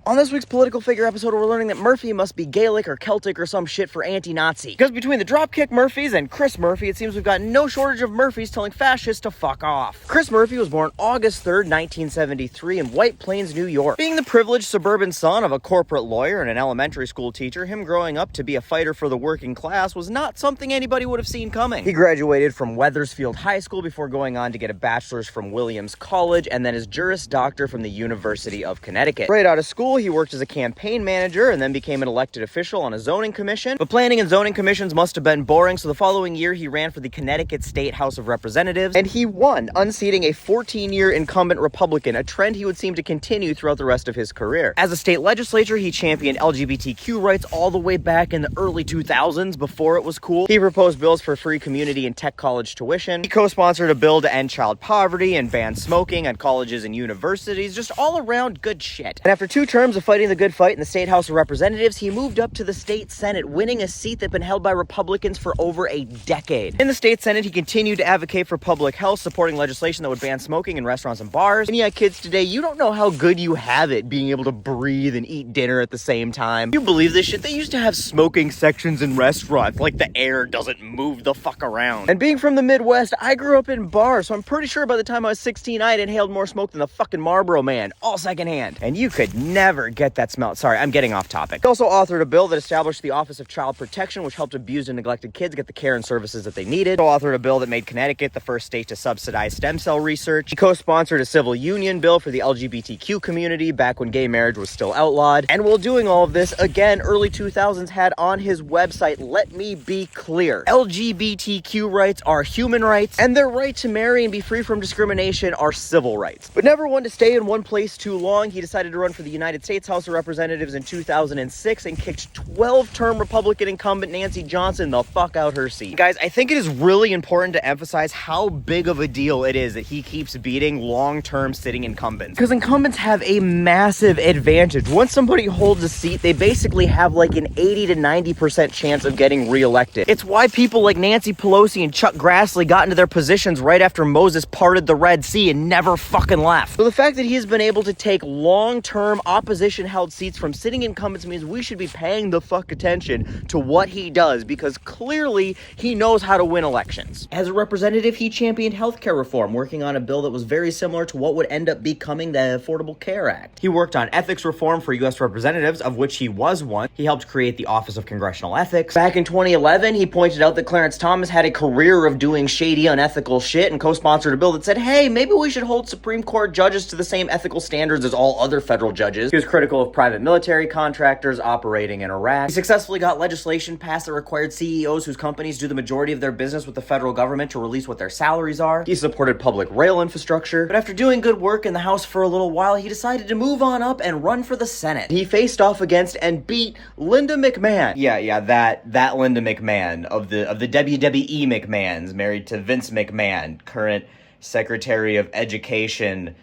On this week's Political Figure episode, we're learning that Murphy must be Gaelic or Celtic or some shit for anti-Nazi. Because between the Dropkick Murphys and Chris Murphy, it seems we've got no shortage of Murphys telling fascists to fuck off. Chris Murphy was born August 3rd, 1973 in White Plains, New York. Being the privileged suburban son of a corporate lawyer and an elementary school teacher, him growing up to be a fighter for the working class was not something anybody would have seen coming. He graduated from Wethersfield High School before going on to get a bachelor's from Williams College and then his Juris Doctor from the University of Connecticut. Right out of school, he worked as a campaign manager and then became an elected official on a zoning commission. But planning and zoning commissions must have been boring, so the following year he ran for the Connecticut State House of Representatives, and he won, unseating a 14-year incumbent Republican, a trend he would seem to continue throughout the rest of his career. As a state legislature, he championed LGBTQ rights all the way back in the early 2000s, before it was cool. He proposed bills for free community and tech college tuition. He co-sponsored a bill to end child poverty and ban smoking at colleges and universities, just all around good shit. And after 2 terms of fighting the good fight in the State House of Representatives, he moved up to the State Senate, winning a seat that'd been held by Republicans for over a decade. In the State Senate, he continued to advocate for public health, supporting legislation that would ban smoking in restaurants and bars. And yeah, kids today, you don't know how good you have it being able to breathe and eat dinner at the same time. You believe this shit? They used to have smoking sections in restaurants, like the air doesn't move the fuck around. And being from the Midwest, I grew up in bars, so I'm pretty sure by the time I was 16, I had inhaled more smoke than the fucking Marlboro Man, all secondhand. And you could never get that smell. Sorry, I'm getting off topic. He also authored a bill that established the Office of Child Protection, which helped abused and neglected kids get the care and services that they needed. He authored a bill that made Connecticut the first state to subsidize stem cell research. He co-sponsored a civil union bill for the LGBTQ community back when gay marriage was still outlawed. And while doing all of this, again, early 2000s had on his website, let me be clear, LGBTQ rights are human rights, and their right to marry and be free from discrimination are civil rights. But never one to stay in one place too long, he decided to run for the United States House of Representatives in 2006 and kicked 12-term Republican incumbent Nancy Johnson the fuck out her seat. Guys, I think it is really important to emphasize how big of a deal it is that he keeps beating long-term sitting incumbents. Because incumbents have a massive advantage. Once somebody holds a seat, they basically have like an 80 to 90% chance of getting reelected. It's why people like Nancy Pelosi and Chuck Grassley got into their positions right after Moses parted the Red Sea and never fucking left. So the fact that he has been able to take long-term opposition-held seats from sitting incumbents means we should be paying the fuck attention to what he does, because clearly he knows how to win elections. As a representative, he championed healthcare reform, working on a bill that was very similar to what would end up becoming the Affordable Care Act. He worked on ethics reform for U.S. representatives, of which he was one. He helped create the Office of Congressional Ethics. Back in 2011, he pointed out that Clarence Thomas had a career of doing shady, unethical shit and co-sponsored a bill that said, hey, maybe we should hold Supreme Court judges to the same ethical standards as all other federal judges. He was critical of private military contractors operating in Iraq. He successfully got legislation passed that required CEOs whose companies do the majority of their business with the federal government to release what their salaries are. He supported public rail infrastructure. But after doing good work in the House for a little while, he decided to move on up and run for the Senate. He faced off against and beat Linda McMahon. Yeah, that Linda McMahon of the WWE McMahons, married to Vince McMahon, current Secretary of Education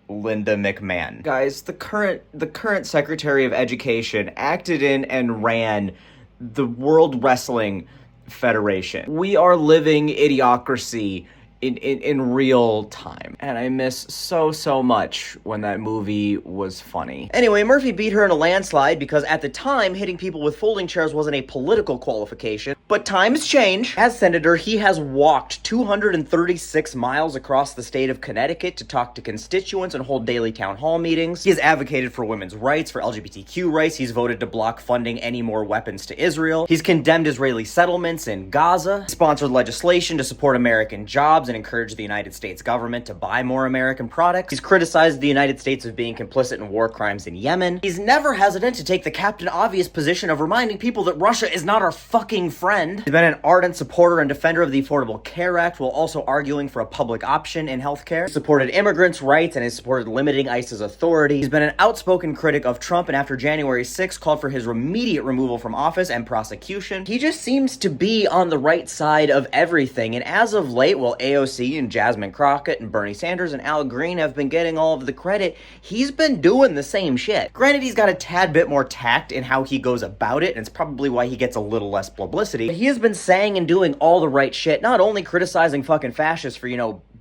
Linda McMahon. Guys, the current Secretary of Education acted in and ran the World Wrestling Federation. We are living idiocracy in real time. And I miss so much when that movie was funny. Anyway, Murphy beat her in a landslide because at the time, hitting people with folding chairs wasn't a political qualification. But times change. As senator, he has walked 236 miles across the state of Connecticut to talk to constituents and hold daily town hall meetings. He has advocated for women's rights, for LGBTQ rights. He's voted to block funding any more weapons to Israel. He's condemned Israeli settlements in Gaza. He sponsored legislation to support American jobs and encourage the United States government to buy more American products. He's criticized the United States of being complicit in war crimes in Yemen. He's never hesitant to take the Captain Obvious position of reminding people that Russia is not our fucking friend. He's been an ardent supporter and defender of the Affordable Care Act, while also arguing for a public option in healthcare. He supported immigrants' rights and has supported limiting ICE's authority. He's been an outspoken critic of Trump, and after January 6th called for his immediate removal from office and prosecution. He just seems to be on the right side of everything, and as of late, while AOC and Jasmine Crockett and Bernie Sanders and Al Green have been getting all of the credit, he's been doing the same shit. Granted, he's got a tad bit more tact in how he goes about it, and it's probably why he gets a little less publicity, but he has been saying and doing all the right shit, not only criticizing fucking fascists for,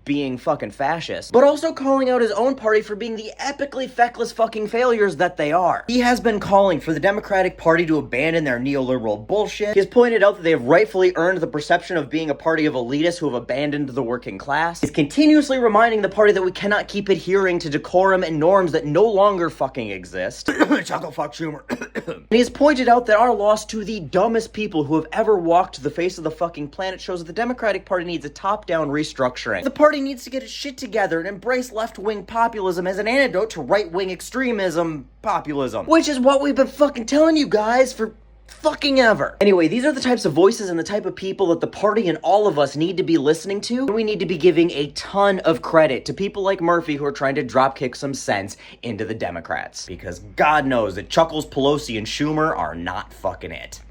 being fucking fascist, but also calling out his own party for being the epically feckless fucking failures that they are. He has been calling for the Democratic Party to abandon their neoliberal bullshit. He has pointed out that they have rightfully earned the perception of being a party of elitists who have abandoned the working class. He's continuously reminding the party that we cannot keep adhering to decorum and norms that no longer fucking exist. Chuckle fuck Schumer. And he's pointed out that our loss to the dumbest people who have ever walked the face of the fucking planet shows that the Democratic Party needs a top-down restructuring. The party needs to get its shit together and embrace left-wing populism as an antidote to right-wing extremism populism. Which is what we've been fucking telling you guys for fucking ever. Anyway, these are the types of voices and the type of people that the party and all of us need to be listening to. And we need to be giving a ton of credit to people like Murphy who are trying to dropkick some sense into the Democrats. Because God knows that Chuckles, Pelosi, and Schumer are not fucking it.